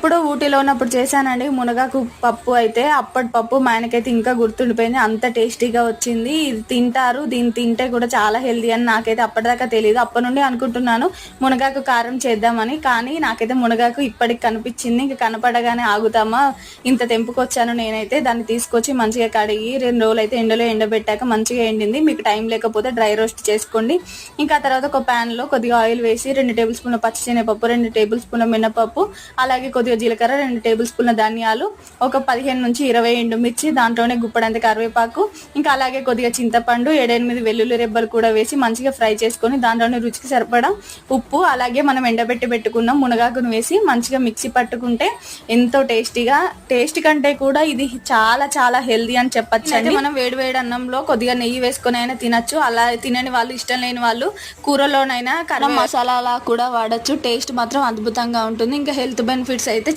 ఎప్పుడో ఊటీలో ఉన్నప్పుడు చేశానండి మునగాకు పప్పు. అయితే అప్పటి పప్పు మా ఆయనకైతే ఇంకా గుర్తుండిపోయింది. అంత టేస్టీగా వచ్చింది. ఇది తింటారు, దీన్ని తింటే కూడా చాలా హెల్దీ అని నాకైతే అప్పటిదాకా తెలియదు. అప్పటి నుండి అనుకుంటున్నాను మునగాకు కారం చేద్దామని. కానీ నాకైతే మునగాకు ఇప్పటికి కనిపించింది. ఇంకా కనపడగానే ఆగుతామా, ఇంత తెంపుకొచ్చాను నేనైతే. దాన్ని తీసుకొచ్చి మంచిగా కడిగి 2 రోజులు అయితే ఎండలో ఎండబెట్టాక మంచిగా ఎండింది. మీకు టైం లేకపోతే డ్రై రోస్ట్ చేసుకోండి. ఇంకా తర్వాత ఒక ప్యాన్లో కొద్దిగా ఆయిల్ వేసి 2 టేబుల్ స్పూన్ల పచ్చిశనగపప్పు, 2 టేబుల్ స్పూన్ల మినపప్పు, అలాగే కొద్దిగా జీలకర్ర, 2 టేబుల్ స్పూన్ల ధనియాలు, ఒక 15 నుంచి 20 ఎండుమిర్చి, దాంట్లోనే గుప్పడంత కరివేపాకు, ఇంకా అలాగే కొద్దిగా చింతపండు, 7-8 వెల్లుల్లి రెబ్బలు కూడా వేసి మంచిగా ఫ్రై చేసుకొని దాంట్లోనే రుచికి సరిపడా ఉప్పు, అలాగే మనం ఎండబెట్టి పెట్టుకున్న మునగాకును వేసి మంచిగా మిక్సీ పట్టుకుంటే ఎంతో టేస్ట్ కంటే కూడా ఇది చాలా చాలా హెల్దీ అని చెప్పచ్చు అండి. మనం వేడి అన్నంలో కొద్దిగా నెయ్యి వేసుకొని అయినా తినచ్చు. అలా తినని వాళ్ళు, ఇష్టం లేని వాళ్ళు కూరలోనైనా కరం మసాలా కూడా వాడచ్చు. టేస్ట్ మాత్రం అద్భుతంగా ఉంటుంది. ఇంకా హెల్త్ బెనిఫిట్స్ అయితే